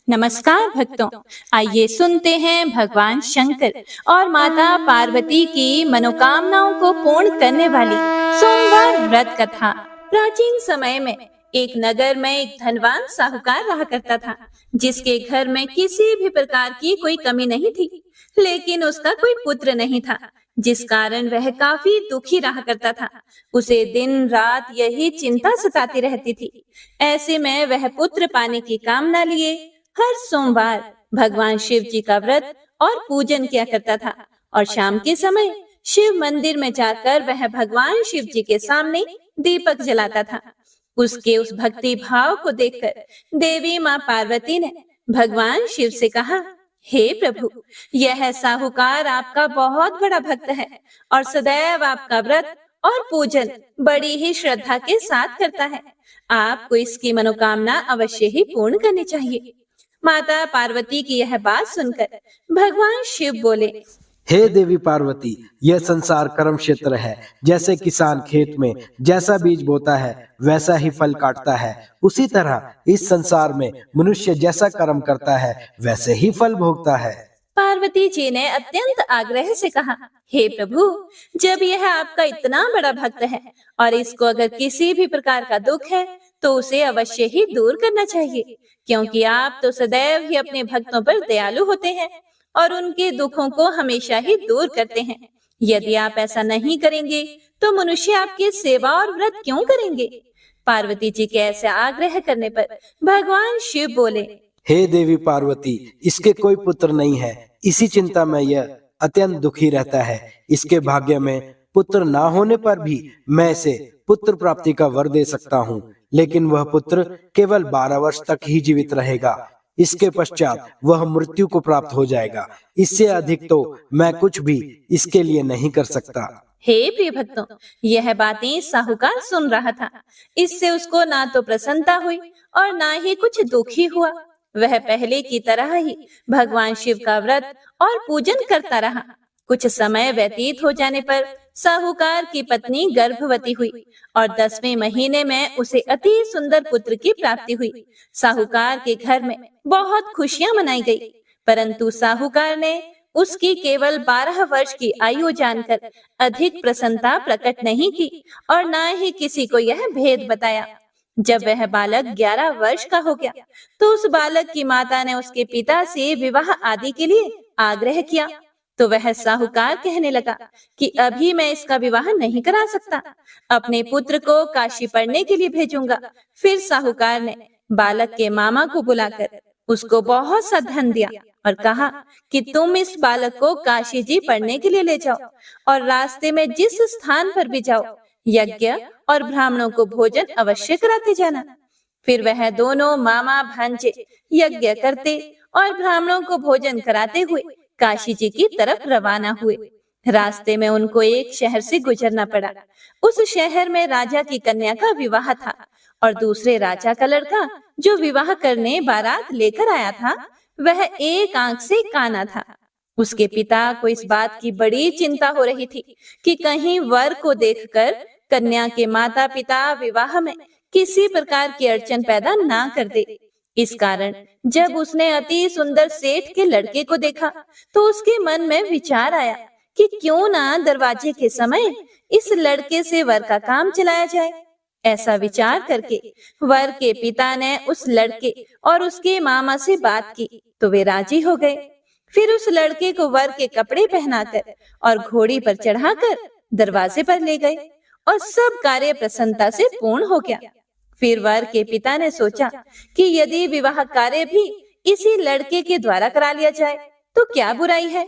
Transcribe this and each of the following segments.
नमस्कार भक्तों, आइए सुनते हैं भगवान शंकर और माता पार्वती की मनोकामनाओं को पूर्ण करने वाली सोमवार व्रत कथा। प्राचीन समय में एक नगर में एक धनवान साहूकार रहा करता था, जिसके घर में किसी भी प्रकार की कोई कमी नहीं थी। लेकिन उसका कोई पुत्र नहीं था, जिस कारण वह काफी दुखी रहा करता था। उसे दिन रात यही चिंता सताती रहती थी। ऐसे में वह पुत्र पाने की कामना लिए हर सोमवार भगवान शिव जी का व्रत और पूजन किया करता था। और शाम के समय शिव मंदिर में जाकर वह भगवान शिव जी के सामने दीपक जलाता था। उसके उस भक्ति भाव को देखकर देवी माँ पार्वती ने भगवान शिव से कहा, हे प्रभु, यह साहूकार आपका बहुत बड़ा भक्त है और सदैव आपका व्रत और पूजन बड़ी ही श्रद्धा के साथ करता है। आपको इसकी मनोकामना अवश्य ही पूर्ण करनी चाहिए। माता पार्वती की यह बात सुनकर भगवान शिव बोले, हे देवी पार्वती, यह संसार कर्म क्षेत्र है। जैसे किसान खेत में जैसा बीज बोता है वैसा ही फल काटता है, उसी तरह इस संसार में मनुष्य जैसा कर्म करता है वैसे ही फल भोगता है। पार्वती जी ने अत्यंत आग्रह से कहा, हे प्रभु, जब यह आपका इतना बड़ा भक्त है और इसको अगर किसी भी प्रकार का दुख है तो उसे अवश्य ही दूर करना चाहिए, क्योंकि आप तो सदैव ही अपने भक्तों पर दयालु होते हैं और उनके दुखों को हमेशा ही दूर करते हैं। यदि आप ऐसा नहीं करेंगे तो मनुष्य आपकी सेवा और व्रत क्यों करेंगे? पार्वती जी के ऐसे आग्रह करने पर भगवान शिव बोले, हे देवी पार्वती, इसके कोई पुत्र नहीं है। इसी चिंता में यह अत्यंत दुखी रहता है। इसके भाग्य में पुत्र ना होने पर भी मैं इसे पुत्र प्राप्ति का वर दे सकता हूँ, लेकिन वह पुत्र केवल 12 वर्ष तक ही जीवित रहेगा। इसके पश्चात वह मृत्यु को प्राप्त हो जाएगा। इससे अधिक तो मैं कुछ भी इसके लिए नहीं कर सकता। हे प्रिय भक्तों, यह बातें साहूकार सुन रहा था। इससे उसको ना तो प्रसन्नता हुई और ना ही कुछ दुखी हुआ। वह पहले की तरह ही भगवान शिव का व्रत और पूजन करता रहा। कुछ समय व्यतीत हो जाने पर साहूकार की पत्नी गर्भवती हुई और 10वें महीने में उसे अति सुंदर पुत्र की प्राप्ति हुई। साहूकार के घर में बहुत खुशियां मनाई गई, परंतु साहूकार ने उसकी केवल 12 वर्ष की आयु जानकर अधिक प्रसन्नता प्रकट नहीं की और न ही किसी को यह भेद बताया। जब वह बालक 11 वर्ष का हो गया तो उस बालक की माता ने उसके पिता से विवाह आदि के लिए आग्रह किया। तो वह साहूकार कहने लगा कि अभी मैं इसका विवाह नहीं करा सकता, अपने पुत्र को काशी पढ़ने के लिए भेजूंगा। फिर साहूकार ने बालक के मामा को बुलाकर उसको बहुत सा धन दिया और कहा कि तुम इस बालक को काशी जी पढ़ने के लिए ले जाओ और रास्ते में जिस स्थान पर भी जाओ यज्ञ और ब्राह्मणों को भोजन अवश्य कराते जाना। फिर वह दोनों मामा भांजे यज्ञ करते और ब्राह्मणों को भोजन कराते हुए काशी जी की तरफ रवाना हुए। रास्ते में उनको एक शहर से गुजरना पड़ा। उस शहर में राजा की कन्या का विवाह था और दूसरे राजा का लड़का जो विवाह करने बारात लेकर आया था वह एक आंख से काना था। उसके पिता को इस बात की बड़ी चिंता हो रही थी कि कहीं वर को देखकर कन्या के माता पिता विवाह में किसी प्रकार की अड़चन पैदा ना कर दे। इस कारण जब उसने अति सुंदर सेठ के लड़के को देखा तो उसके मन में विचार आया कि क्यों ना दरवाजे के समय इस लड़के से वर का काम चलाया जाए। ऐसा विचार करके वर के पिता ने उस लड़के और उसके मामा से बात की तो वे राजी हो गए। फिर उस लड़के को वर के कपड़े पहनाकर और घोड़ी पर चढ़ाकर दरवाजे पर ले गए और सब कार्य प्रसन्नता से पूर्ण हो गया। फिर वर के पिता ने सोचा कि यदि विवाह कार्य भी इसी लड़के के द्वारा करा लिया जाए तो क्या बुराई है।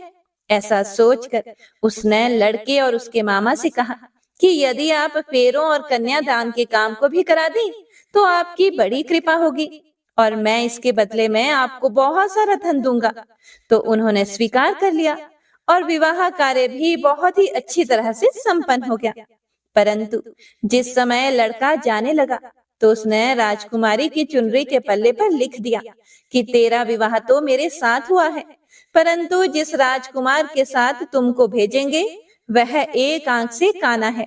ऐसा सोचकर उसने लड़के और उसके मामा से कहा कि यदि आप फेरों और कन्यादान के काम को भी करा दें तो आपकी बड़ी कृपा होगी और मैं इसके बदले में आपको बहुत सारा धन दूंगा। तो उन्होंने स्वीकार कर लिया और विवाह कार्य भी बहुत ही अच्छी तरह से संपन्न हो गया। परंतु जिस समय लड़का जाने लगा तो उसने राजकुमारी की चुनरी के पल्ले पर लिख दिया कि तेरा विवाह तो मेरे साथ हुआ है, परंतु जिस राजकुमार के साथ तुमको भेजेंगे वह एक आंख से काना है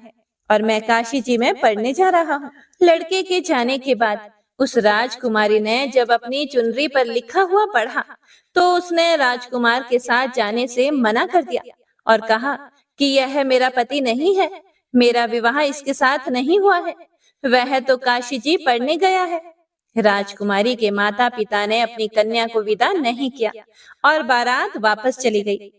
और मैं काशी जी में पढ़ने जा रहा हूँ। लड़के के जाने के बाद उस राजकुमारी ने जब अपनी चुनरी पर लिखा हुआ पढ़ा तो उसने राजकुमार के साथ जाने से मना कर दिया और कहा कि यह मेरा पति नहीं है, मेरा विवाह इसके साथ नहीं हुआ है, वह तो काशी जी पढ़ने गया है। राजकुमारी के माता पिता ने अपनी कन्या को विदा नहीं किया और बारात वापस चली गई।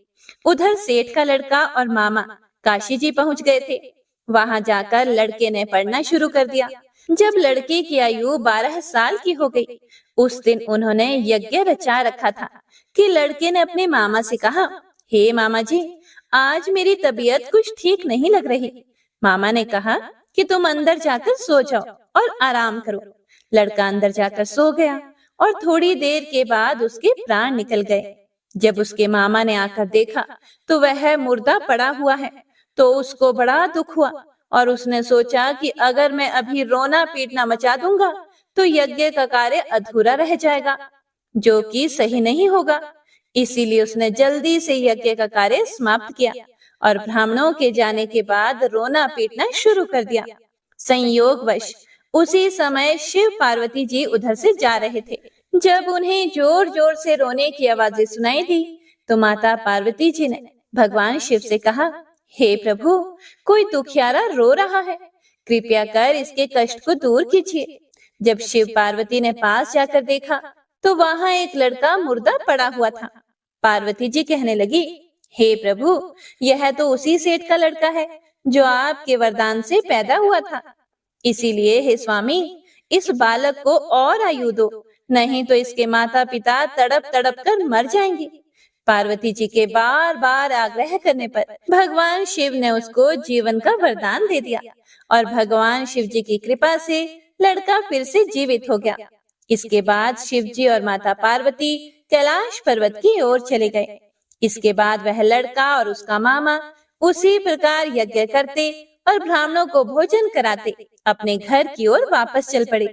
उधर सेठ का लड़का और मामा काशी जी पहुंच गए थे। वहां जाकर लड़के ने पढ़ना शुरू कर दिया। जब लड़के की आयु 12 साल की हो गई, उस दिन उन्होंने यज्ञ रचा रखा था कि लड़के ने अपने मामा से कहा, हे मामा जी, आज मेरी तबीयत कुछ ठीक नहीं लग रही। मामा ने कहा कि तुम अंदर जाकर सो जाओ और आराम करो। लड़का अंदर जाकर सो गया और थोड़ी देर के बाद उसके प्राण निकल गए। जब उसके मामा ने आकर देखा तो वह मुर्दा पड़ा हुआ है, तो उसको बड़ा दुख हुआ और उसने सोचा कि अगर मैं अभी रोना पीटना मचा दूंगा तो यज्ञ का कार्य अधूरा रह जाएगा, जो कि सही नहीं होगा। इसीलिए उसने जल्दी से यज्ञ का कार्य समाप्त किया और ब्राह्मणों के जाने के बाद रोना पीटना शुरू कर दिया। संयोगवश उसी समय शिव पार्वती जी उधर से जा रहे थे। जब उन्हें जोर जोर से रोने की आवाजें सुनाई दी तो माता पार्वती जी ने भगवान शिव से कहा, हे प्रभु, कोई दुखियारा रो रहा है, कृपया कर इसके कष्ट को दूर कीजिए। जब शिव पार्वती ने पास जाकर देखा तो वहां एक लड़का मुर्दा पड़ा हुआ था। पार्वती जी कहने लगी, हे प्रभु, यह तो उसी सेठ का लड़का है जो आपके वरदान से पैदा हुआ था। इसीलिए हे स्वामी, इस बालक को और आयु दो, नहीं तो इसके माता पिता तड़प तड़प कर मर जाएंगे। पार्वती जी के बार बार आग्रह करने पर भगवान शिव ने उसको जीवन का वरदान दे दिया और भगवान शिव जी की कृपा से लड़का फिर से जीवित हो गया। इसके बाद शिव जी और माता पार्वती कैलाश पर्वत की ओर चले गए। इसके बाद वह लड़का और उसका मामा उसी प्रकार यज्ञ करते और ब्राह्मणों को भोजन कराते अपने घर की ओर वापस चल पड़े।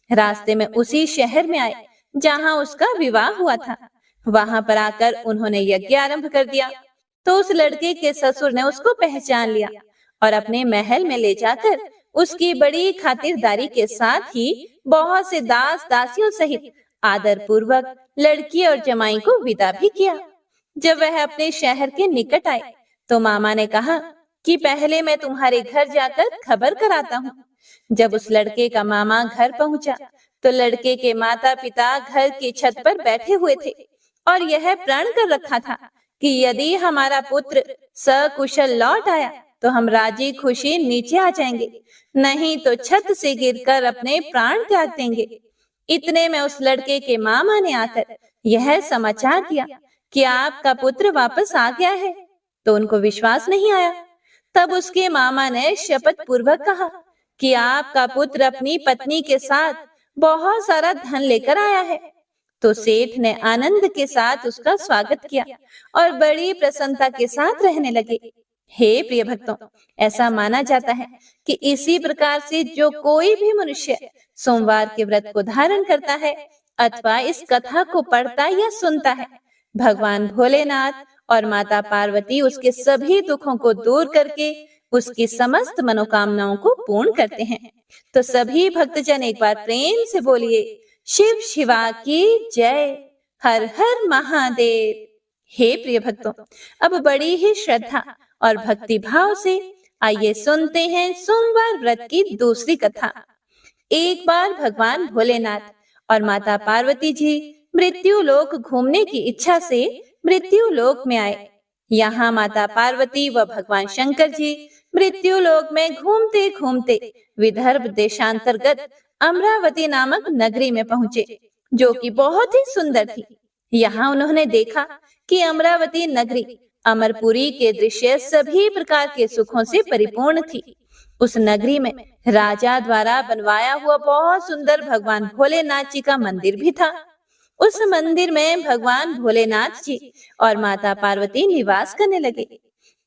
रास्ते में उसी शहर में आए जहां उसका विवाह हुआ था। वहां पर आकर उन्होंने यज्ञ आरंभ कर दिया तो उस लड़के के ससुर ने उसको पहचान लिया और अपने महल में ले जाकर उसकी बड़ी खातिरदारी के साथ ही बहुत से दास दासियों सहित आदर पूर्वक लड़की और जमाई को विदा भी किया। जब वह अपने शहर के निकट आए तो मामा ने कहा कि पहले मैं तुम्हारे घर जाकर खबर कराता हूँ। जब उस लड़के का मामा घर पहुंचा तो लड़के के माता पिता घर की छत पर बैठे हुए थे और यह प्रण कर रखा था कि यदि हमारा पुत्र सकुशल लौट आया तो हम राजी खुशी नीचे आ जाएंगे, नहीं तो छत से गिरकर अपने प्राण त्याग देंगे। इतने में उस लड़के के मामा ने आकर यह समाचार दिया कि आपका पुत्र वापस आ गया है, तो उनको विश्वास नहीं आया। तब उसके मामा ने शपथ पूर्वक कहा कि आपका पुत्र अपनी पत्नी के साथ बहुत सारा धन लेकर आया है। तो सेठ ने आनंद के साथ उसका स्वागत किया और बड़ी प्रसन्नता के साथ रहने लगे। हे प्रिय भक्तों, ऐसा माना जाता है कि इसी प्रकार से जो कोई भी मनुष्य सोमवार के व्रत को धारण करता है अथवा इस कथा को पढ़ता या सुनता है, भगवान भोलेनाथ और माता पार्वती उसके सभी दुखों को दूर करके उसकी समस्त मनोकामनाओं को पूर्ण करते हैं। तो सभी भक्तजन एक बार प्रेम से बोलिए, शिव शिवा की जय, हर हर महादेव। हे प्रिय भक्तों, अब बड़ी ही श्रद्धा और भक्ति भाव से आइए सुनते हैं सोमवार व्रत की दूसरी कथा। एक बार भगवान भोलेनाथ और माता पार्वती जी मृत्यु लोक घूमने की इच्छा से मृत्यु लोक में आए। यहाँ माता पार्वती व भगवान शंकर जी मृत्यु लोक में घूमते घूमते विदर्भ देशांतर्गत अमरावती नामक नगरी में पहुँचे, जो कि बहुत ही सुंदर थी। यहाँ उन्होंने देखा कि अमरावती नगरी अमरपुरी के दृश्य सभी प्रकार के सुखों से परिपूर्ण थी। उस नगरी में राजा द्वारा बनवाया हुआ बहुत सुंदर भगवान भोलेनाथ जी का मंदिर भी था। उस मंदिर में भगवान भोलेनाथ जी और माता पार्वती निवास करने लगे।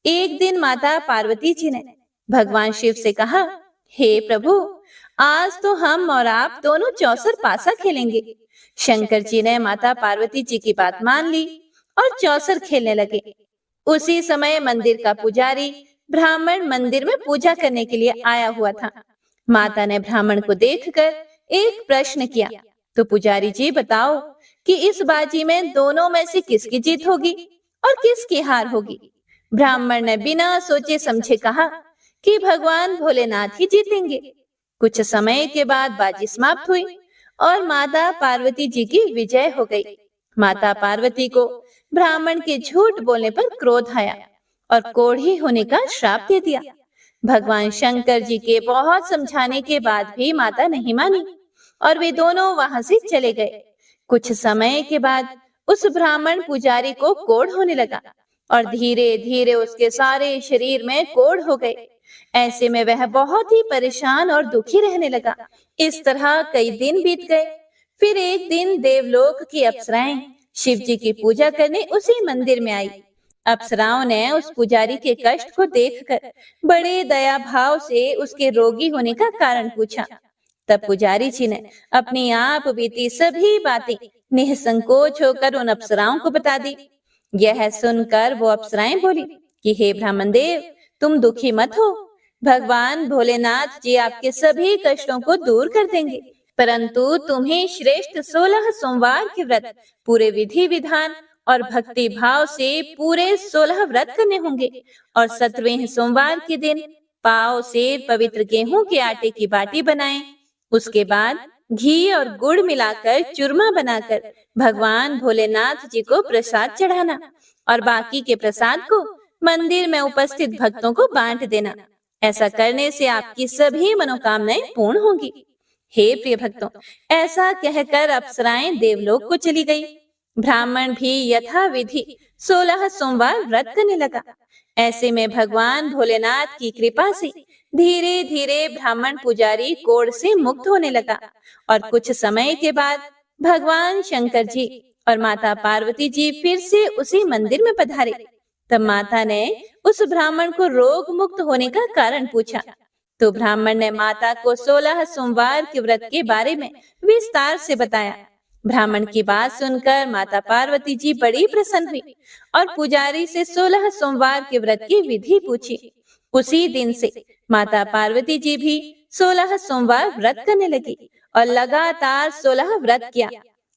एक दिन माता पार्वती जी ने भगवान शिव से कहा, हे प्रभु, आज तो हम और आप दोनों चौसर पासा खेलेंगे। शंकर जी ने माता पार्वती जी की बात मान ली और चौसर खेलने लगे। उसी समय मंदिर का पुजारी ब्राह्मण मंदिर में पूजा करने के लिए आया हुआ था। माता ने ब्राह्मण को देखकर एक प्रश्न किया, तो पुजारी जी बताओ कि इस बाजी में दोनों में से किसकी जीत होगी और किसकी हार होगी। ब्राह्मण ने बिना सोचे समझे कहा कि भगवान भोलेनाथ ही जीतेंगे। कुछ समय के बाद बाजी समाप्त हुई और माता पार्वती जी की विजय हो गई। माता पार्वती को ब्राह्मण के झूठ बोलने पर क्रोध आया और कोढ़ी होने का श्राप दे दिया। भगवान शंकर जी के बहुत समझाने के बाद भी माता नहीं मानी और वे दोनों वहां से चले गए। कुछ समय के बाद उस ब्राह्मण पुजारी को कोढ़ होने लगा और धीरे धीरे उसके सारे शरीर में कोढ़ हो गए। ऐसे में वह बहुत ही परेशान और दुखी रहने लगा। इस तरह कई दिन बीत गए। फिर एक दिन देवलोक की अप्सराएं शिव जी की पूजा करने उसी मंदिर में आई। अप्सराओं ने उस पुजारी के कष्ट को देखकर बड़े दया भाव से उसके रोगी होने का कारण पूछा। तब पुजारी जी ने अपनी आप बीती सभी बातें निसंकोच होकर उन अप्सराओं को बता दी। यह सुनकर वो अप्सराएं बोली कि हे ब्राह्मण देव, तुम दुखी मत हो। भगवान भोलेनाथ जी आपके सभी कष्टों को दूर कर देंगे, परंतु तुम्हें श्रेष्ठ 16 सोमवार के व्रत पूरे विधि विधान और भक्ति भाव से पूरे 16 व्रत करने होंगे और 17वें सोमवार के दिन पाव से पवित्र गेहूं के आटे की बाटी बनाएं। उसके बाद घी और गुड़ मिलाकर चूरमा बनाकर भगवान भोलेनाथ जी को प्रसाद चढ़ाना और बाकी के प्रसाद को मंदिर में उपस्थित भक्तों को बांट देना। ऐसा करने से आपकी सभी मनोकामनाएं पूर्ण होंगी। हे प्रिय भक्तों, ऐसा कहकर अप्सराएं देवलोक को चली गई। ब्राह्मण भी यथाविधि 16 सोमवार व्रत करने लगा। ऐसे में भगवान भोलेनाथ की कृपा से धीरे धीरे ब्राह्मण पुजारी कोढ़ से मुक्त होने लगा और कुछ समय के बाद भगवान शंकर जी और माता पार्वती जी फिर से उसी मंदिर में पधारे। तब माता ने उस ब्राह्मण को रोग मुक्त होने का कारण पूछा, तो ब्राह्मण ने माता को 16 सोमवार के व्रत के बारे में विस्तार से बताया। ब्राह्मण की बात सुनकर माता पार्वती जी बड़ी प्रसन्न हुई और पुजारी से 16 सोमवार के व्रत की विधि पूछी। उसी दिन से माता पार्वती जी भी 16 सोमवार व्रत करने लगी और लगातार 16 व्रत किया।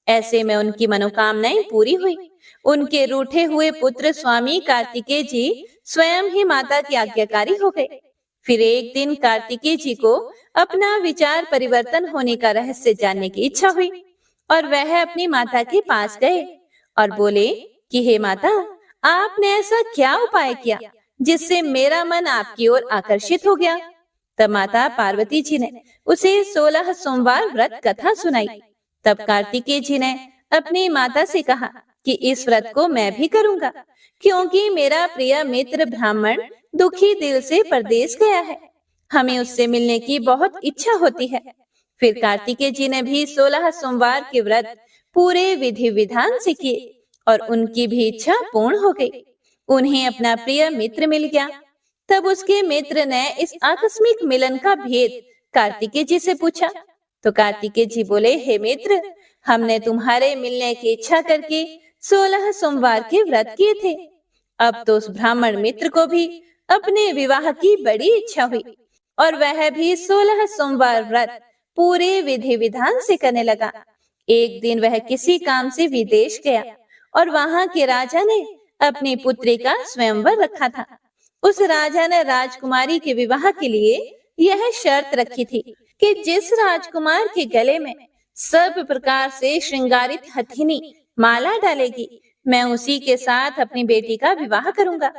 ऐसे में उनकी मनोकामनाएं पूरी हुई। उनके रूठे हुए पुत्र स्वामी कार्तिकेय जी स्वयं ही माता की आज्ञाकारी हो गए। फिर एक दिन कार्तिकेय जी को अपना विचार परिवर्तन होने का रहस्य जानने की इच्छा हुई और वह अपनी माता के पास गए और बोले कि हे माता, आपने ऐसा क्या उपाय किया जिससे मेरा मन आपकी ओर आकर्षित हो गया। तब माता पार्वती जी ने उसे 16 सोमवार व्रत कथा सुनाई। तब कार्तिकेय जी ने अपनी माता से कहा कि इस व्रत को मैं भी करूंगा, क्योंकि मेरा प्रिय मित्र ब्राह्मण दुखी दिल से परदेश गया है। हमें उससे मिलने की बहुत इच्छा होती है। फिर कार्तिकेय जी ने भी 16 सोमवार के व्रत पूरे विधि विधान से किए और उनकी भी इच्छा पूर्ण हो गई। उन्हें अपना प्रिय मित्र मिल गया। तब उसके मित्र ने इस आकस्मिक मिलन का भेद कार्तिकेय जी से पूछा। तो कार्तिकेय जी बोले, हे मित्र, हमने तुम्हारे मिलने की इच्छा करके 16 सोमवार के व्रत किए थे। अब तो उस ब्राह्मण मित्र को भी अपने विवाह की बड़ी इच्छा हुई और वह भी 16 सोमवार व्रत पूरे विधि विधान से करने लगा। एक दिन वह किसी काम से विदेश गया और वहां के राजा ने अपनी पुत्री का स्वयंवर रखा था। उस राजा ने राजकुमारी के विवाह के लिए यह शर्त रखी थी कि जिस राजकुमार के गले में सब प्रकार से श्रृंगारित हथिनी माला डालेगी, मैं उसी के साथ अपनी बेटी का विवाह करूंगा।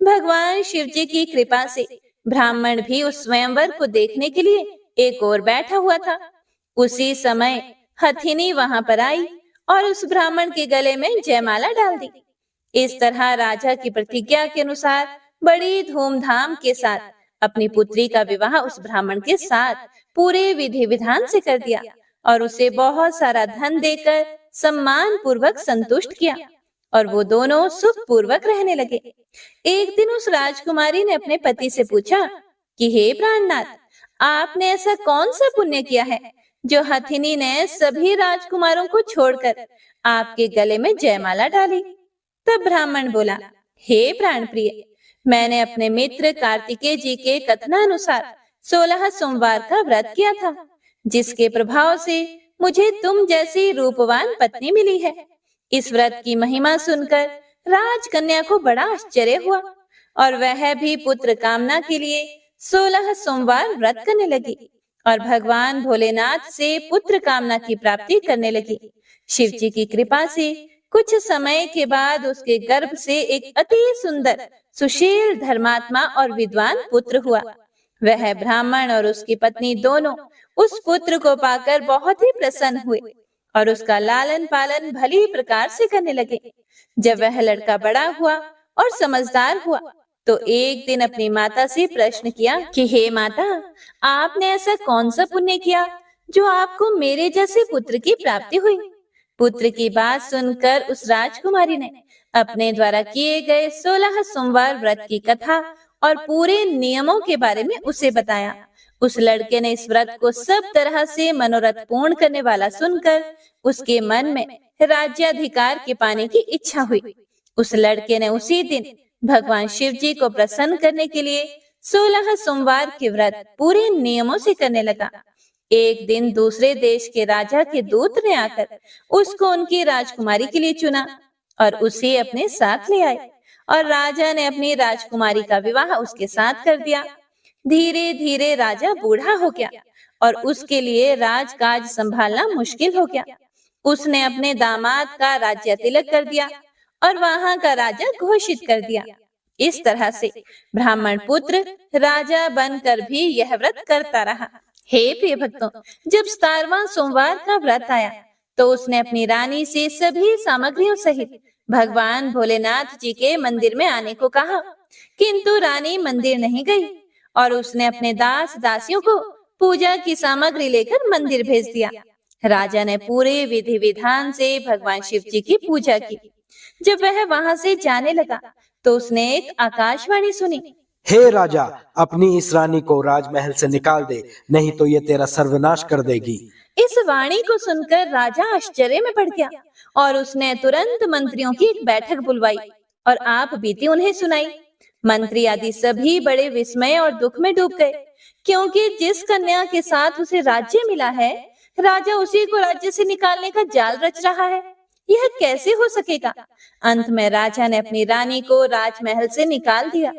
भगवान शिव जी की कृपा से ब्राह्मण भी उस स्वयंवर को देखने के लिए एक ओर बैठा हुआ था। उसी समय हथिनी वहां पर आई और उस ब्राह्मण के गले में जयमाला डाल दी। इस तरह राजा की प्रतिज्ञा के अनुसार बड़ी धूमधाम के साथ अपनी पुत्री का विवाह उस ब्राह्मण के साथ पूरे विधि विधान से कर दिया और उसे बहुत सारा धन देकर सम्मान पूर्वक संतुष्ट किया और वो दोनों सुख पूर्वक रहने लगे। एक दिन उस राजकुमारी ने अपने पति से पूछा कि हे प्राणनाथ, आपने ऐसा कौन सा पुण्य किया है जो हथिनी ने सभी राजकुमारों को छोड़कर आपके गले में जयमाला डाली। तब ब्राह्मण बोला, हे प्राण प्रिय, मैंने अपने मित्र कार्तिकेय जी के कथनानुसार 16 सोमवार का व्रत किया था। जिसके प्रभाव से मुझे तुम जैसी रूपवान पत्नी मिली है। इस व्रत की महिमा सुनकर राजकन्या को बड़ा आश्चर्य हुआ और वह भी पुत्र कामना के लिए 16 सोमवार व्रत करने लगी और भगवान भोलेनाथ से पुत्र कामना की प्राप्ति करने लगी। शिव जी की कृपा से कुछ समय के बाद उसके गर्भ से एक अति सुंदर, सुशील, धर्मात्मा और विद्वान पुत्र हुआ। वह ब्राह्मण और उसकी पत्नी दोनों उस पुत्र को पाकर बहुत ही प्रसन्न हुए और उसका लालन पालन भली प्रकार से करने लगे। जब वह लड़का बड़ा हुआ और समझदार हुआ तो एक दिन अपनी माता से प्रश्न किया कि हे माता, आपने ऐसा कौन सा पुण्य किया जो आपको मेरे जैसे पुत्र की प्राप्ति हुई। पुत्र की बात सुनकर उस राजकुमारी ने अपने द्वारा किए गए 16 सोमवार व्रत की कथा और पूरे नियमों के बारे में उसे बताया। उस लड़के ने इस व्रत को सब तरह से मनोरथ पूर्ण करने वाला सुनकर उसके मन में राज्याधिकार के पाने की इच्छा हुई। उस लड़के ने उसी दिन भगवान शिव जी को प्रसन्न करने के लिए 16 सोमवार के व्रत पूरे नियमों से करने लगा। एक दिन दूसरे देश के राजा के दूत ने आकर उसको उनकी राजकुमारी के लिए चुना और उसे अपने साथ ले आए और राजा ने अपनी राजकुमारी का विवाह उसके साथ कर दिया। धीरे धीरे राजा बूढ़ा हो गया और उसके लिए राजकाज संभालना मुश्किल हो गया। उसने अपने दामाद का राज्य तिलक कर दिया और वहां का राजा घोषित कर दिया। इस तरह से ब्राह्मण पुत्र राजा बनकर भी यह व्रत करता रहा। हे प्रिय भक्तों, जब 17वां सोमवार का व्रत आया तो उसने अपनी रानी से सभी सामग्रियों सहित भगवान भोलेनाथ जी के मंदिर में आने को कहा, किंतु रानी मंदिर नहीं गई और उसने अपने दास दासियों को पूजा की सामग्री लेकर मंदिर भेज दिया। राजा ने पूरे विधि विधान से भगवान शिव जी की पूजा की। जब वह वहां से जाने लगा तो उसने एक आकाशवाणी सुनी। हे राजा, अपनी इस रानी को राजमहल से निकाल दे, नहीं तो ये तेरा सर्वनाश कर देगी। इस वाणी को सुनकर राजा आश्चर्य में पड़ गया और उसने तुरंत मंत्रियों की एक बैठक बुलवाई और आप बीती उन्हें सुनाई। मंत्री आदि सभी बड़े विस्मय और दुख में डूब गए, क्योंकि जिस कन्या के साथ उसे राज्य मिला है, राजा उसी को राज्य से निकालने का जाल रच रहा है। यह कैसे हो सकेगा? अंत में राजा ने अपनी रानी को राजमहल से निकाल दिया।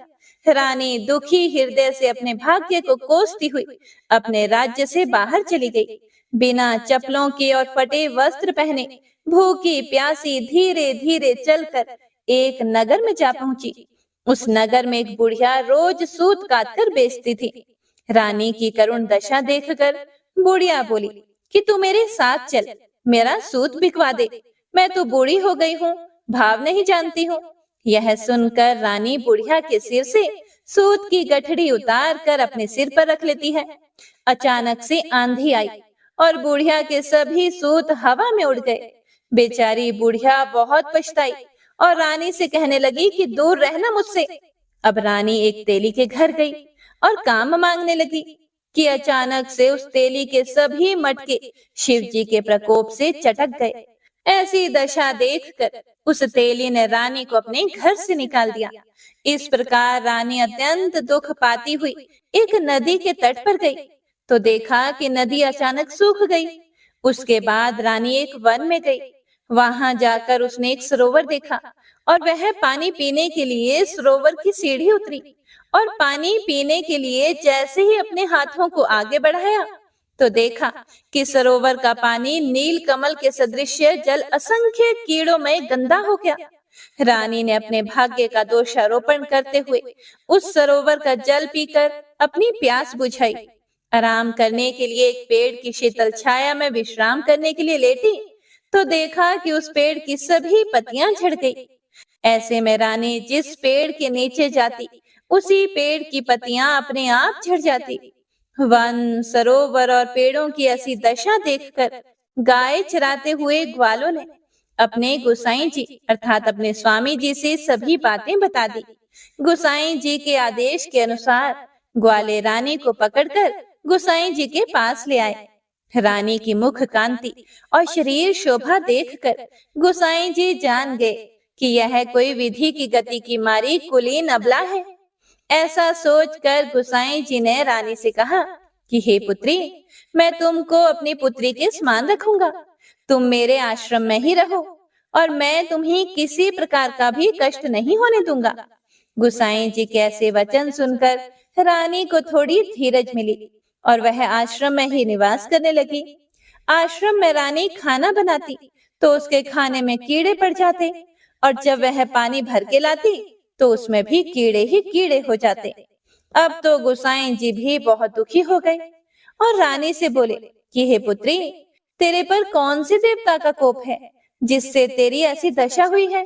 रानी दुखी हृदय से अपने भाग्य को कोसती हुई अपने राज्य से बाहर चली गई। बिना चप्पलों के और फटे वस्त्र पहने भूखी प्यासी धीरे धीरे चलकर एक नगर में जा पहुंची। उस नगर में एक बुढ़िया रोज सूत काटकर बेचती थी। रानी की करुण दशा देखकर बुढ़िया बोली कि तू मेरे साथ चल, मेरा सूत बिकवा दे। मैं तो बूढ़ी हो गई हूँ, भाव नहीं जानती हूँ। यह सुनकर रानी बुढ़िया के सिर से सूत की गठड़ी उतार कर अपने सिर पर रख लेती है। अचानक से आंधी आई और बुढ़िया के सभी सूत हवा में उड़ गए। बेचारी बुढ़िया बहुत पछताई और रानी से कहने लगी कि दूर रहना मुझसे। अब रानी एक तेली के घर गई और काम मांगने लगी कि अचानक से उस तेली के सभी मटके शिव जी के प्रकोप से चटक गए। ऐसी दशा देखकर उस तेली ने रानी को अपने घर से निकाल दिया। इस प्रकार रानी अत्यंत दुख पाती हुई एक नदी के तट पर गई तो देखा कि नदी अचानक सूख गई। उसके बाद रानी एक वन में गई। वहां जाकर उसने एक सरोवर देखा और वह पानी पीने के लिए सरोवर की सीढ़ी उतरी और पानी पीने के लिए जैसे ही अपने हाथों को आगे बढ़ाया तो देखा कि सरोवर का पानी नील कमल के सदृश जल असंख्य कीड़ों में गंदा हो गया। रानी ने अपने भाग्य का दोषारोपण करते हुए उस सरोवर का जल पीकर अपनी प्यास बुझाई। आराम करने के लिए एक पेड़ की शीतल छाया में विश्राम करने के लिए लेटी तो देखा कि उस पेड़ की सभी पत्तियां झड़ गई। ऐसे में रानी जिस पेड़ के नीचे जाती उसी पेड़ की पत्तियां अपने आप झड़ जाती। वन, सरोवर और पेड़ों की ऐसी दशा देखकर गाय चराते हुए ग्वालों ने अपने गोसाई जी अर्थात अपने स्वामी जी से सभी बातें बता दी। गोसाई जी के आदेश के अनुसार ग्वाले रानी को पकड़कर गोसाई जी के पास ले आए। रानी की मुख कांति और शरीर शोभा देखकर गोसाई जी जान गए कि यह कोई विधि की गति की मारी कुलीन अबला है। ऐसा सोचकर गोसाई जी ने रानी से कहा कि हे पुत्री, मैं तुमको अपनी पुत्री के समान रखूंगा। तुम मेरे आश्रम में ही रहो और मैं तुम्हें किसी प्रकार का भी कष्ट नहीं होने दूंगा। गुसाई जी के ऐसे वचन सुनकर रानी को थोड़ी धीरज मिली और वह आश्रम में ही निवास करने लगी। आश्रम में रानी खाना बनाती तो उसके खाने में कीड़े पड़ जाते और जब वह पानी भर के लाती तो उसमें भी कीड़े ही कीड़े हो जाते। अब तो गोसाई जी भी बहुत दुखी हो गए और रानी से बोले कि हे पुत्री, तेरे पर कौन सी देवता का कोप है जिससे तेरी ऐसी दशा हुई है?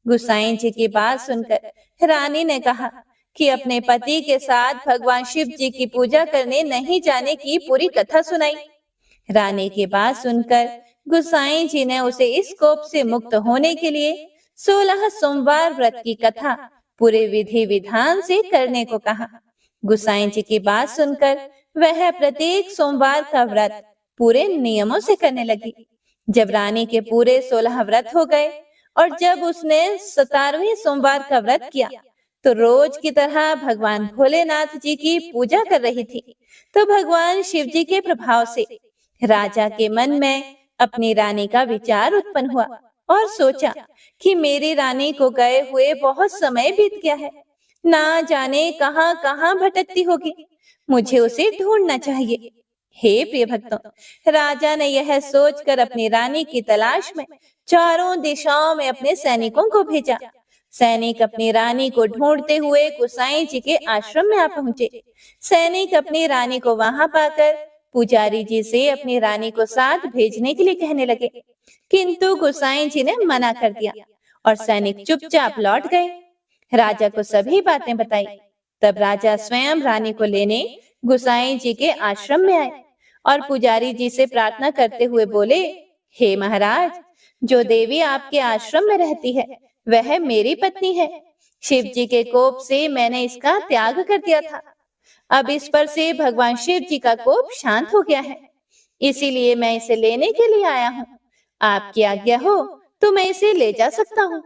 गोसाई जी की बात सुनकर रानी ने कहा कि अपने पति के साथ भगवान शिव जी की पूजा करने नहीं जाने की पूरी कथा सुनाई। रानी की बात सुनकर गोसाई जी ने उसे इस कोप से मुक्त होने के लिए 16 सोमवार व्रत की कथा पूरे विधि विधान से करने को कहा। गोसाई जी की बात सुनकर वह प्रत्येक सोमवार का व्रत पूरे नियमों से करने लगी। जब रानी के पूरे 16 व्रत हो गए और जब उसने 17वें सोमवार का व्रत किया तो रोज की तरह भगवान भोलेनाथ जी की पूजा कर रही थी, तो भगवान शिव जी के प्रभाव से राजा के मन में अपनी रानी का विचार उत्पन्न हुआ और सोचा कि मेरी रानी को गए हुए बहुत समय बीत गया है, ना जाने कहां कहां भटकती होगी, मुझे उसे ढूंढना चाहिए। हे प्रिय भक्तों, राजा ने यह सोचकर अपनी रानी की तलाश में चारों दिशाओं में अपने सैनिकों को भेजा। सैनिक अपनी रानी को ढूंढते हुए गोसाई जी के आश्रम में आ पहुंचे। सैनिक अपनी रानी को वहां पाकर पुजारी जी से अपनी रानी को साथ भेजने के लिए कहने लगे, किंतु गोसाई जी ने मना कर दिया और सैनिक चुपचाप लौट गए। राजा को सभी बातें बताई। तब राजा स्वयं रानी को लेने गोसाई जी के आश्रम में आए और पुजारी जी से प्रार्थना करते हुए बोले, हे महाराज, जो देवी आपके आश्रम में रहती है वह मेरी पत्नी है। शिव जी के कोप से मैंने इसका त्याग कर दिया था। अब इस पर से भगवान शिव जी का कोप शांत हो गया है, इसीलिए मैं इसे लेने के लिए आया हूँ। आपकी आज्ञा हो तो मैं इसे ले जा सकता हूँ।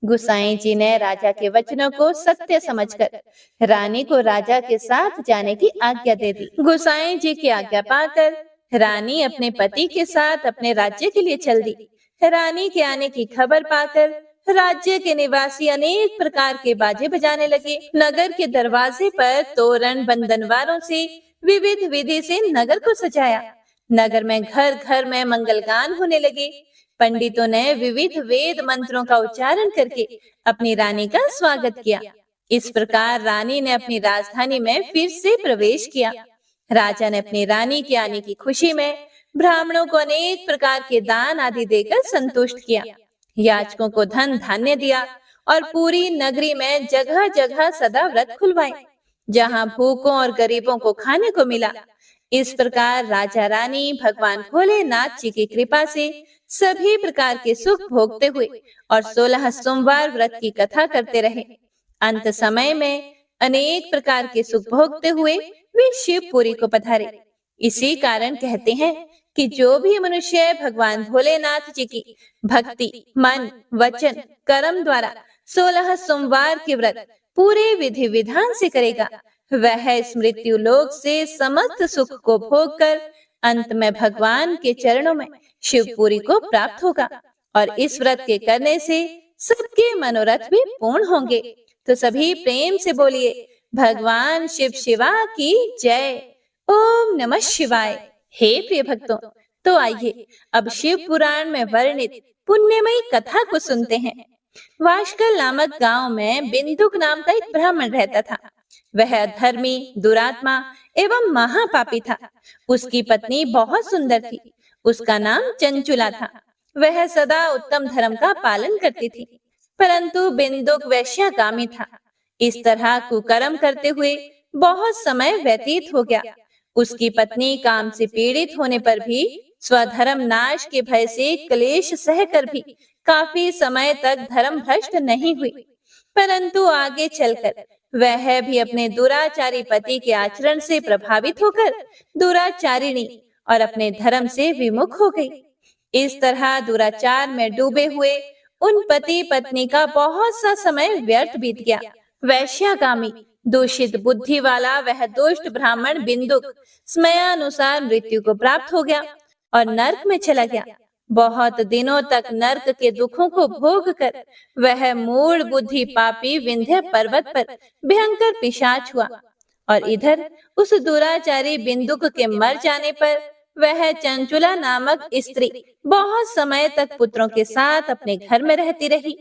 गोसाई जी ने राजा के वचनों को सत्य समझकर रानी को राजा के साथ जाने की आज्ञा दे दी। गोसाई जी की आज्ञा पाकर रानी अपने पति के साथ अपने राज्य के लिए चल दी। रानी के आने की खबर पाकर राज्य के निवासी अनेक प्रकार के बाजे बजाने लगे। नगर के दरवाजे पर तोरण बंधनवारों से विविध विधि से नगर को सजाया। नगर में घर घर में मंगलगान होने लगे। पंडितों ने विविध वेद मंत्रों का उच्चारण करके अपनी रानी का स्वागत किया। इस प्रकार रानी ने अपनी राजधानी में फिर से प्रवेश किया। राजा ने अपनी रानी के आने की खुशी में ब्राह्मणों को अनेक प्रकार के दान आदि देकर संतुष्ट किया। याचकों को धन धान्य दिया और पूरी नगरी में जगह जगह सदा व्रत खुलवाए, जहां भूखों और गरीबों को खाने को मिला। इस प्रकार राजा रानी भगवान भोलेनाथ जी की कृपा से सभी प्रकार के सुख भोगते हुए और 16 सोमवार व्रत की कथा करते रहे। अंत समय में अनेक प्रकार के सुख भोगते हुए वे शिवपुरी को पधारे। इसी कारण कहते हैं कि जो भी मनुष्य भगवान भोलेनाथ जी की भक्ति मन वचन कर्म द्वारा 16 सोमवार के व्रत पूरे विधि विधान से करेगा, वह इस मृत्यु लोक से समस्त सुख को भोग कर अंत में भगवान के चरणों में शिवपुरी को प्राप्त होगा और इस व्रत के करने से सबके मनोरथ भी पूर्ण होंगे। तो सभी प्रेम से बोलिए, भगवान शिव शिवा की जय। ओम नमः शिवाय। हे प्रिय भक्तों, तो आइए अब शिव पुराण में वर्णित पुण्यमयी कथा को सुनते हैं। वाशकल नामक गांव में बिंदुक नाम का एक ब्राह्मण रहता था। वह धर्मी, दुरात्मा एवं महापापी था। उसकी पत्नी बहुत सुंदर थी। उसका नाम चंचुला था। वह सदा उत्तम धर्म का पालन करती थी, परंतु बिंदुक वैश्यागामी था। इस तरह कुकर्म करते हुए बहुत समय व्यतीत हो गया। उसकी पत्नी काम से पीड़ित होने पर भी स्वधर्म नाश के भय से क्लेश सहकर भी काफी समय तक धर्म भ्रष्ट नहीं हुई, परंतु आगे चलकर वह भी अपने दुराचारी पति के आचरण से प्रभावित होकर दुराचारिणी और अपने धर्म से विमुख हो गई। इस तरह दुराचार में डूबे हुए उन पति पत्नी का बहुत सा समय व्यर्थ बीत गया। वैश्यागामी दूषित बुद्धि वाला वह दुष्ट ब्राह्मण बिंदुक समयानुसार मृत्यु को प्राप्त हो गया और नरक में चला गया। बहुत दिनों तक नरक के दुखों को भोग कर वह मूढ़ बुद्धि पापी विंध्य पर्वत पर भयंकर पिशाच हुआ। और इधर उस दुराचारी बिंदुक के मर जाने पर वह चंचुला नामक स्त्री बहुत समय तक पुत्रों के साथ अपने घर में रहती रही।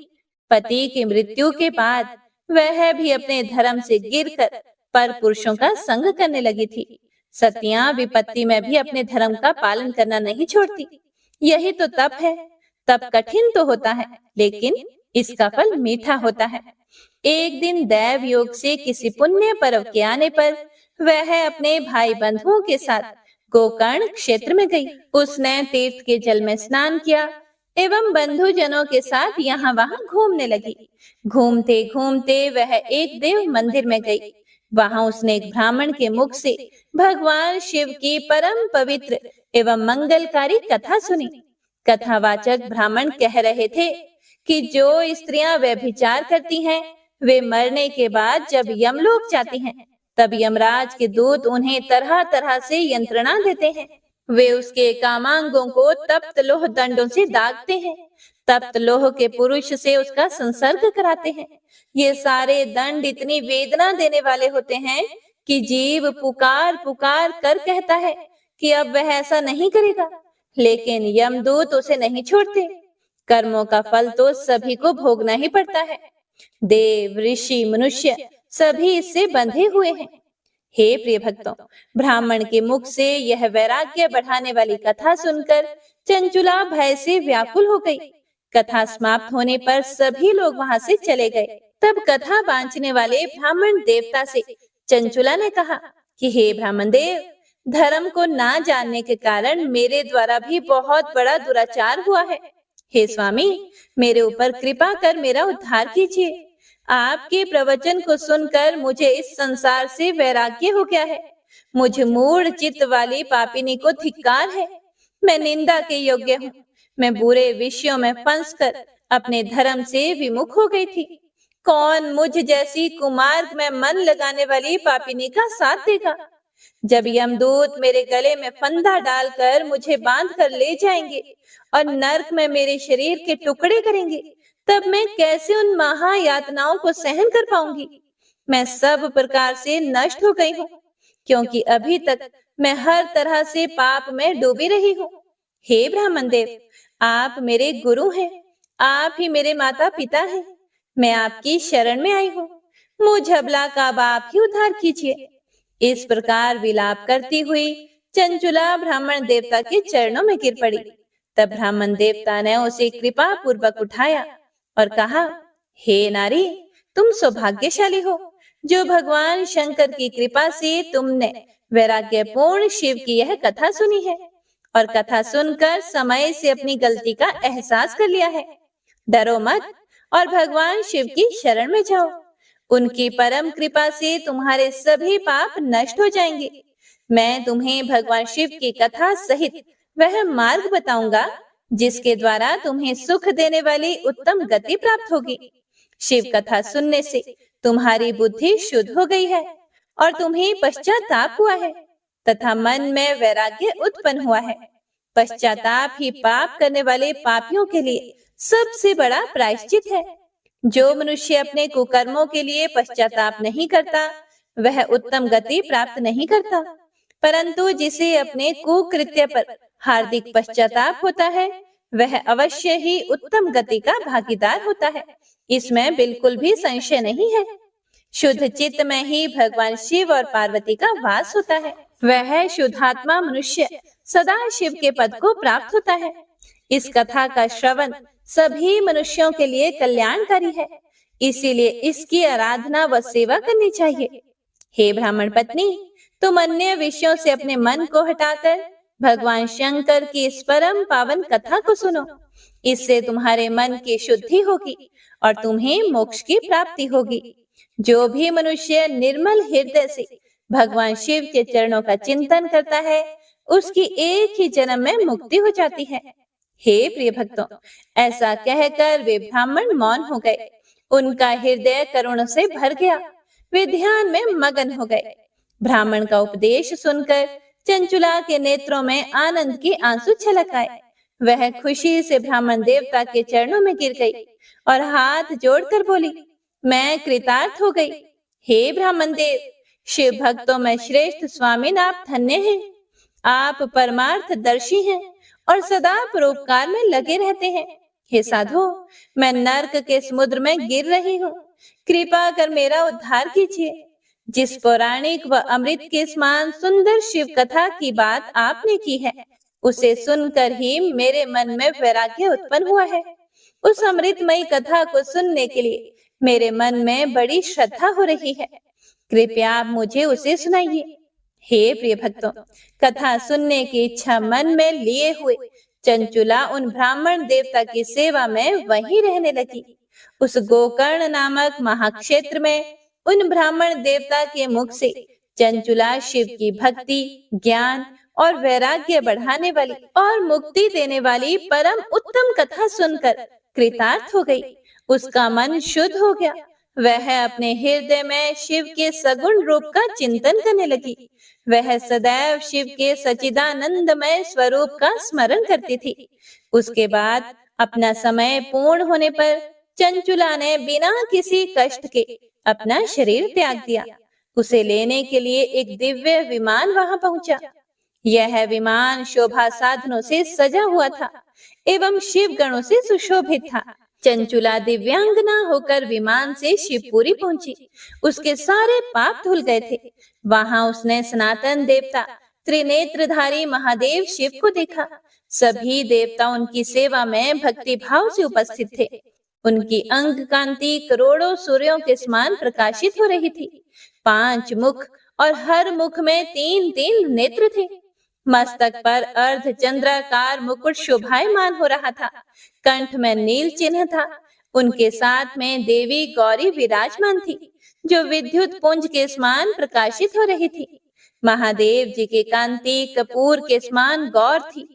पति की मृत्यु के बाद वह भी अपने धर्म से गिरकर पर पुरुषों का संग करने लगी थी। सतियां विपत्ति में भी अपने धर्म का पालन करना नहीं छोड़ती। यही तो तप है। तप कठिन तो होता है, लेकिन इसका फल मीठा होता है। एक दिन दैव योग से किसी पुण्य पर्व के आने पर वह अपने भाई बंधुओं के साथ गोकर्ण क्षेत्र में गई। उसने तीर्थ के जल में स्नान किया एवं बंधु जनों के साथ यहाँ वहाँ घूमने लगी। घूमते घूमते वह एक देव मंदिर में गई। वहां उसने एक ब्राह्मण के मुख से भगवान शिव की परम पवित्र एवं मंगलकारी कथा सुनी। कथावाचक ब्राह्मण कह रहे थे कि जो स्त्रियां व्यभिचार करती हैं, वे मरने के बाद जब यमलोक जाती हैं, तब यमराज के दूत उन्हें तरह तरह से यंत्रणा देते हैं। वे उसके कामांगों को तप्त लोह दंडों से दागते हैं। तप्त लोह के पुरुष से उसका संसर्ग कराते हैं। ये सारे दंड इतनी वेदना देने वाले होते हैं कि जीव पुकार पुकार कर कहता है कि अब वह ऐसा नहीं करेगा, लेकिन यमदूत उसे नहीं छोड़ते। कर्मों का फल तो सभी को भोगना ही पड़ता है। देव, ऋषि, मनुष्य सभी इससे बंधे हुए हैं। हे प्रिय भक्तों, ब्राह्मण के मुख से यह वैराग्य बढ़ाने वाली कथा सुनकर चंचुला भय से व्याकुल हो गई। कथा समाप्त होने पर सभी लोग वहां से चले गए। तब कथा बांचने वाले ब्राह्मण देवता से चंचुला ने कहा कि हे ब्राह्मण देव, धर्म को ना जानने के कारण मेरे द्वारा भी बहुत बड़ा दुराचार हुआ है। हे स्वामी, मेरे ऊपर कृपा कर मेरा उद्धार कीजिए। आपके प्रवचन को सुनकर मुझे इस संसार से वैराग्य हो गया है। मुझ मूढ़ चित्त वाली पापिनी को धिक्कार है। मैं निंदा के योग्य हूँ। मैं बुरे विषयों में फंस कर अपने धर्म से विमुख हो गई थी। कौन मुझ जैसी कुमार्ग में मन लगाने वाली पापिनी का साथ देगा? जब यमदूत मेरे गले में फंदा डालकर मुझे बांध कर ले जाएंगे और नरक में मेरे शरीर के टुकड़े करेंगे, तब मैं कैसे उन महायातनाओं को सहन कर पाऊंगी? मैं सब प्रकार से नष्ट हो गई हूँ, क्योंकि अभी तक मैं हर तरह से पाप में डूबी रही हूँ। हे ब्राह्मण देव, आप मेरे गुरु हैं। आप ही मेरे माता पिता हैं। मैं आपकी शरण में आई हूँ। मुझ अबला का अब आप ही उद्धार कीजिए। इस प्रकार विलाप करती हुई चंचुला ब्राह्मण देवता के चरणों में गिर पड़ी। तब ब्राह्मण देवता ने उसे कृपा पूर्वक उठाया और कहा, हे नारी, तुम सौभाग्यशाली हो जो भगवान शंकर की कृपा से तुमने वैराग्यपूर्ण शिव की यह कथा सुनी है और कथा सुनकर समय से अपनी गलती का एहसास कर लिया है। डरो मत और भगवान शिव की शरण में जाओ। उनकी परम कृपा से तुम्हारे सभी पाप नष्ट हो जाएंगे। मैं तुम्हें भगवान शिव की कथा सहित वह मार्ग बताऊंगा जिसके द्वारा तुम्हें सुख देने वाली उत्तम गति प्राप्त होगी। शिव कथा सुनने से तुम्हारी बुद्धि शुद्ध हो गई है और तुम्हें पश्चाताप हुआ है तथा मन में वैराग्य उत्पन्न हुआ है। पश्चाताप ही पाप करने वाले पापियों के लिए सबसे बड़ा प्रायश्चित है। जो मनुष्य अपने कुकर्मों के लिए पश्चाताप नहीं करता, वह उत्तम गति प्राप्त नहीं करता, परंतु जिसे अपने कुकृत्य पर हार्दिक पश्चाताप होता है, वह अवश्य ही उत्तम गति का भागीदार होता है। इसमें बिल्कुल भी संशय नहीं है। शुद्ध चित्त में ही भगवान शिव और पार्वती का वास होता है। वह शुद्धात्मा मनुष्य सदा शिव के पद को प्राप्त होता है। इस कथा का श्रवण सभी मनुष्यों के लिए कल्याणकारी है, इसीलिए इसकी आराधना व सेवा करनी चाहिए। हे ब्राह्मण पत्नी, तुम अन्य विषयों से अपने मन को हटाकर भगवान शंकर की इस परम पावन कथा को सुनो। इससे तुम्हारे मन की शुद्धि होगी और तुम्हें मोक्ष की प्राप्ति होगी। जो भी मनुष्य निर्मल हृदय से भगवान शिव के चरणों का चिंतन करता है, उसकी एक ही जन्म में मुक्ति हो जाती है। हे प्रिय भक्तों, ऐसा कहकर वे ब्राह्मण मौन हो गए। उनका हृदय करुण से भर गया। वे ध्यान में मगन हो गए। ब्राह्मण का उपदेश सुनकर चंचुला के नेत्रों में आनंद के आंसू छलक आए। वह खुशी से ब्राह्मण देवता के चरणों में गिर गई और हाथ जोड़कर बोली, मैं कृतार्थ हो गई। हे ब्राह्मण देव, शिव भक्तों में श्रेष्ठ स्वामी आप धन्य हैं। आप परमार्थ दर्शी हैं और सदा परोपकार में लगे रहते हैं। हे साधु, मैं नर्क के समुद्र में गिर रही हूँ, कृपा कर मेरा उद्धार कीजिए। जिस पौराणिक व अमृत के समान सुंदर शिव कथा की बात आपने की है, उसे सुनकर ही मेरे मन में वैराग्य उत्पन्न हुआ है। उस अमृतमयी कथा को सुनने के लिए मेरे मन में बड़ी श्रद्धा हो रही है। कृपया आप मुझे उसे सुनाइए। हे प्रिय भक्तों, कथा सुनने की इच्छा मन में लिए हुए चंचुला उन ब्राह्मण देवता की सेवा में वहीं रहने लगी। उस गोकर्ण नामक महाक्षेत्र में उन ब्राह्मण देवता के मुख से चंचुला शिव की भक्ति, ज्ञान और वैराग्य बढ़ाने वाली और मुक्ति देने वाली परम उत्तम कथा सुनकर कृतार्थ हो गई। उसका मन शुद्ध हो गया। वह अपने हृदय में शिव के सगुण रूप का चिंतन करने लगी। वह सदैव शिव के सच्चिदानंदमय स्वरूप का स्मरण करती थी। उसके बाद अपना समय पूर्ण होने पर चंचुला ने बिना किसी कष्ट के अपना शरीर त्याग दिया। उसे लेने के लिए एक दिव्य विमान वहां पहुंचा। यह विमान शोभा साधनों से सजा हुआ था एवं शिव गणों से सुशोभित था। चंचुला दिव्यांगना होकर विमान से शिवपुरी पहुंची। उसके सारे पाप धुल गए थे। वहां उसने सनातन देवता त्रिनेत्रधारी महादेव शिव को देखा। सभी देवता उनकी सेवा में भक्ति भाव से उपस्थित थे। उनकी अंग कांति करोड़ों सूर्यों के समान प्रकाशित हो रही थी। 5 मुख और हर मुख में 3-3 नेत्र थे। मस्तक पर अर्ध चंद्राकार मुकुट शोभायमान हो रहा था। कंठ में नील चिन्ह था। उनके साथ में देवी गौरी विराजमान थी, जो विद्युत पुंज के समान प्रकाशित हो रही थी। महादेव जी की कांति कपूर के समान गौर थी।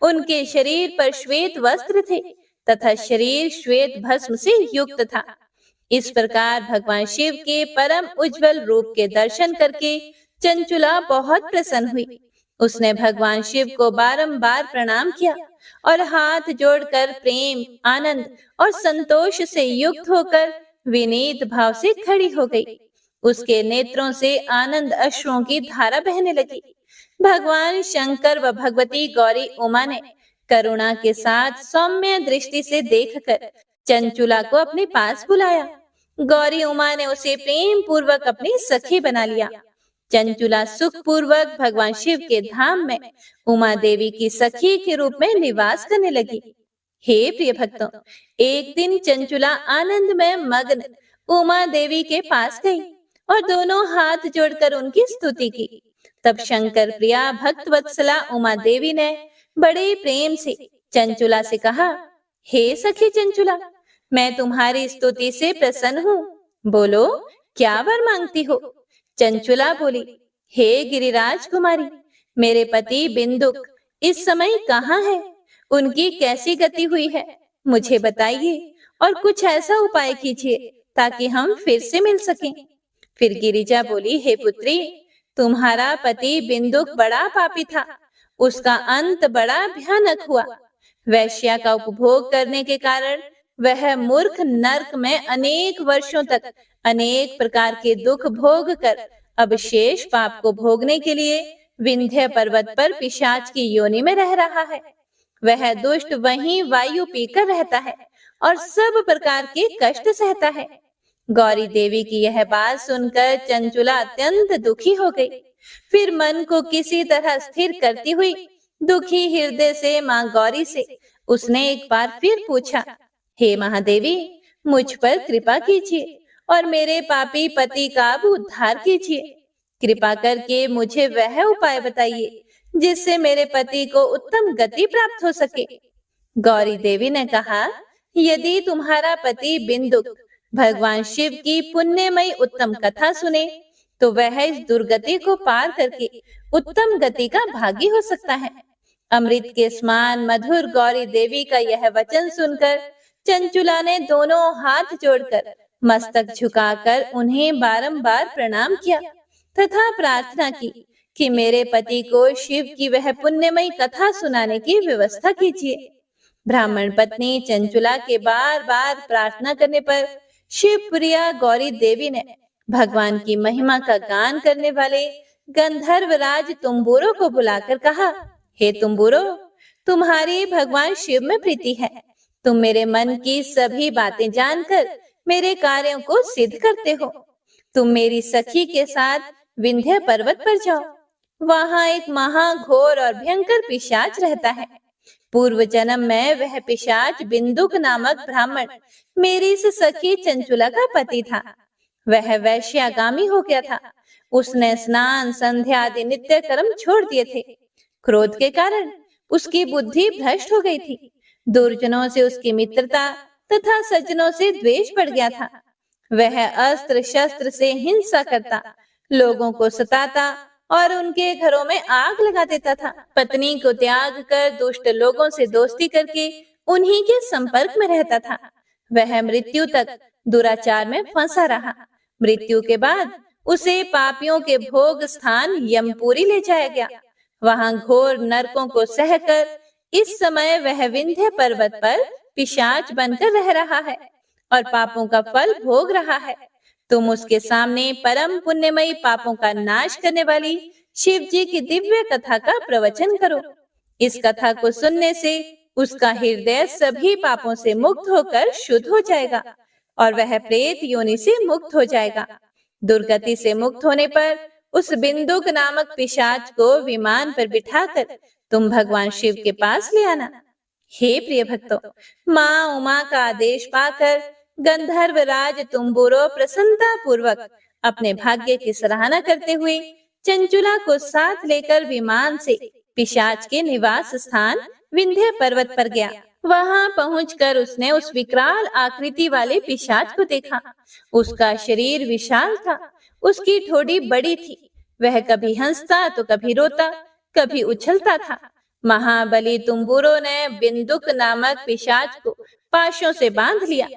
उनके शरीर पर श्वेत वस्त्र थे तथा शरीर श्वेत भस्म से युक्त था। इस प्रकार भगवान शिव के परम उज्जवल रूप के दर्शन करके चंचुला बहुत प्रसन्न हुई। उसने भगवान शिव को बारंबार प्रणाम किया और हाथ जोड़कर प्रेम, आनंद और संतोष से युक्त होकर विनीत भाव से खड़ी हो गई। उसके नेत्रों से आनंद अश्रुओं की धारा बहने लगी। भगवान शंकर व भगवती गौरी उमा ने करुणा के साथ सौम्य दृष्टि से देखकर चंचुला को अपने पास बुलाया। गौरी उमा ने उसे प्रेम पूर्वक अपनी सखी बना लिया। चंचुला सुख पूर्वक भगवान शिव के धाम में उमा देवी की सखी के रूप में निवास करने लगी। हे प्रिय भक्तों, एक दिन चंचुला आनंद में मग्न उमा देवी के पास गई और दोनों हाथ जोड़कर उनकी स्तुति की। तब शंकर प्रिया भक्त वत्सला उमा देवी ने बड़े प्रेम से चंचुला से कहा, हे सखी चंचुला, मैं तुम्हारी स्तुति से प्रसन्न हूँ। बोलो, क्या वर मांगती हो? चंचुला बोली, हे गिरिराज कुमारी, मेरे पति बिंदुक इस समय कहाँ है? उनकी कैसी गति हुई है? मुझे बताइए और कुछ ऐसा उपाय कीजिए ताकि हम फिर से मिल सकें। फिर गिरिजा बोली, हे पुत्री, तुम्हारा पति बिंदुक बड़ा पापी था। उसका अंत बड़ा भयानक हुआ। वैश्या का उपभोग करने के कारण वह मूर्ख नरक में अनेक वर्षों तक अनेक प्रकार के दुख भोग कर अब शेष पाप को भोगने के लिए विंध्य पर्वत पर पिशाच की योनि में रह रहा है। वह दुष्ट वहीं वायु पीकर रहता है और सब प्रकार के कष्ट सहता है। गौरी देवी की यह बात सुनकर चंचुला अत्यंत दुखी हो गई। फिर मन को किसी तरह स्थिर करती हुई दुखी हृदय से मां गौरी से उसने एक बार फिर पूछा, हे महादेवी, मुझ पर कृपा कीजिए और मेरे पापी पति का अब उद्धार कीजिए। कृपा करके मुझे वह उपाय बताइए जिससे मेरे पति को उत्तम गति प्राप्त हो सके। गौरी देवी ने कहा, यदि तुम्हारा पति बिंदुक भगवान शिव की पुण्यमयी उत्तम कथा सुने तो वह इस दुर्गति को पार करके उत्तम गति का भागी हो सकता है। अमृत के समान मधुर गौरी देवी का यह वचन सुनकर चंचुला ने दोनों हाथ जोड़कर मस्तक झुकाकर उन्हें बारंबार प्रणाम किया तथा प्रार्थना की कि मेरे पति को शिव की वह पुण्यमयी कथा सुनाने की व्यवस्था कीजिए। ब्राह्मण पत्नी चंचुला के बार बार प्रार्थना करने पर शिव प्रिया गौरी देवी ने भगवान की महिमा का गान करने वाले गंधर्वराज तुम्बुरो को बुलाकर कहा, हे तुम्बुरो, तुम्हारी भगवान शिव में प्रीति है। तुम मेरे मन की सभी बातें जानकर मेरे कार्यों को सिद्ध करते हो। तुम मेरी सखी के साथ विंध्य पर्वत पर जाओ। वहां एक महाघोर और भयंकर पिशाच रहता है। पूर्व जन्म में वह पिशाच बिंदुक नामक ब्राह्मण मेरी इस सखी चंचुला का पति था। वह वैश्यागामी हो गया था। उसने स्नान संध्या आदि नित्य कर्म छोड़ दिए थे। क्रोध के कारण उसकी बुद्धि भ्रष्ट हो गई थी। दुर्जनों से उसकी मित्रता तथा सज्जनों से द्वेष बढ़ गया था। वह अस्त्र शस्त्र से हिंसा करता, लोगों को सताता और उनके घरों में आग लगा देता था। पत्नी को त्याग कर दुष्ट लोगों से दोस्ती करके उन्हीं के संपर्क में रहता था। वह मृत्यु तक दुराचार में फंसा रहा। मृत्यु के बाद उसे पापियों के भोग स्थान यमपुरी ले जाया गया। वहां घोर नरकों को सहकर इस समय वह विंध्य पर्वत पर पिशाच बनकर रह रहा है और पापों का फल भोग रहा है। तुम उसके सामने परम पुण्यमयी पापों का नाश करने वाली शिव जी की दिव्य कथा का प्रवचन करो। इस कथा को सुनने से उसका हृदय सभी पापों से मुक्त होकर शुद्ध हो जाएगा और वह प्रेत योनि से मुक्त हो जाएगा। दुर्गति से मुक्त होने पर उस बिंदुक नामक पिशाच को विमान पर बिठाकर तुम भगवान शिव के पास ले आना। हे प्रिय भक्तों, माँ उमा का आदेश पाकर गंधर्वराज तुम्बुरो प्रसन्नता पूर्वक अपने भाग्य की सराहना करते हुए चंचुला को साथ लेकर विमान से पिशाच के निवास स्थान विंध्य पर्वत पर गया। वहां पहुंचकर उसने उस विकराल आकृति वाले पिशाच को देखा। उसका शरीर विशाल था, उसकी ठोड़ी बड़ी थी। वह कभी हंसता तो कभी रोता, कभी उछलता था। महाबली तुम्बुरो ने बिंदुक नामक पिशाच को पाशों से बांध लिया।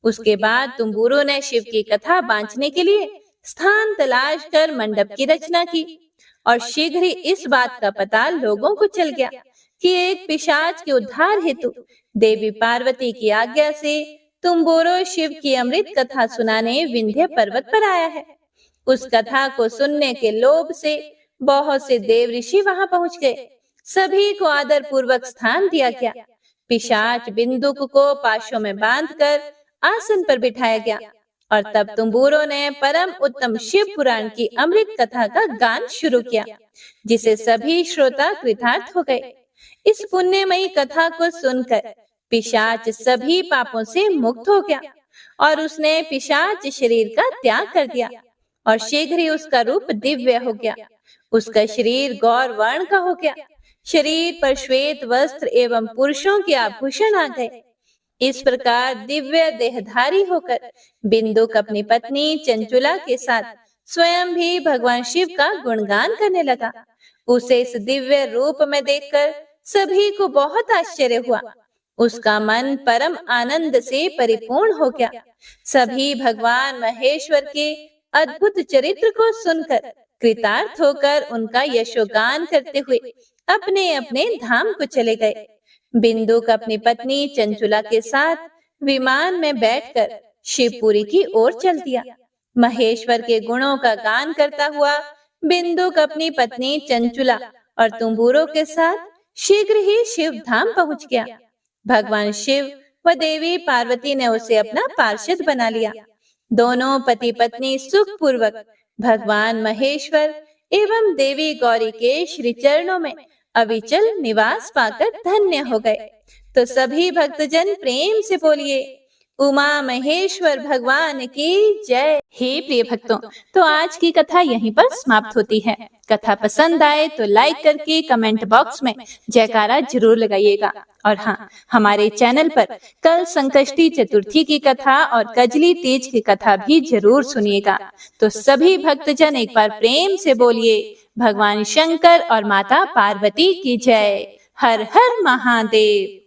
उसके बाद तुम्बुरो ने शिव की कथा बांचने के लिए स्थान तलाश कर मंडप की रचना की और शीघ्र ही इस बात का पता लोगों को चल गया कि एक पिशाच के उद्धार हेतु देवी पार्वती की आज्ञा से तुम्बुरो शिव की अमृत कथा सुनाने विंध्य पर्वत पर आया है। उस कथा को सुनने के लोभ से बहुत से देव ऋषि वहां पहुंच गए। सभी को आदर पूर्वक स्थान दिया गया। पिशाच बिंदुक को पाशों में बांधकर आसन पर बिठाया गया और तब तुम्बुरो ने परम उत्तम शिव पुराण की अमृत कथा का गान शुरू किया, जिसे सभी श्रोता कृतार्थ हो गए। इस पुण्यमयी कथा को सुनकर पिशाच सभी पापों से मुक्त हो गया और उसने पिशाच शरीर का त्याग कर दिया और शीघ्र ही उसका रूप दिव्य हो गया। उसका शरीर गौर वर्ण का हो गया। शरीर पर श्वेत वस्त्र एवं पुरुषों के आभूषण आ गए। इस प्रकार दिव्य देहधारी होकर बिंदुक अपनी पत्नी चंचुला के साथ स्वयं भी भगवान शिव का गुणगान करने लगा। उसे इस दिव्य रूप में देखकर सभी को बहुत आश्चर्य हुआ। उसका मन परम आनंद से परिपूर्ण हो गया। सभी भगवान महेश्वर के अद्भुत चरित्र को सुनकर कृतार्थ होकर उनका यशोगान करते हुए अपने अपने धाम को चले गए। बिंदुक अपनी पत्नी चंचुला के साथ विमान में बैठकर शिवपुरी की ओर चल दिया। महेश्वर के गुणों का गान करता हुआ बिंदुक अपनी पत्नी चंचुला और तुम्बुरो के साथ शीघ्र ही शिव धाम पहुंच गया। भगवान शिव व देवी पार्वती ने उसे अपना पार्षद बना लिया। दोनों पति पत्नी सुख पूर्वक भगवान महेश्वर एवं देवी गौरी के श्री चरणों में अविचल निवास पाकर धन्य हो गए। तो सभी भक्तजन प्रेम से बोलिए, उमा महेश्वर भगवान की जय। हे प्रिय भक्तों, तो आज की कथा यहीं पर समाप्त होती है। कथा पसंद आए तो लाइक करके कमेंट बॉक्स में जयकारा जरूर लगाइएगा। और हाँ, हमारे चैनल पर कल संकष्टी चतुर्थी की कथा और कजली तीज की कथा भी जरूर सुनिएगा। तो सभी भक्तजन एक बार प्रेम से बोलिए, भगवान शंकर और माता पार्वती की जय। हर हर महादेव।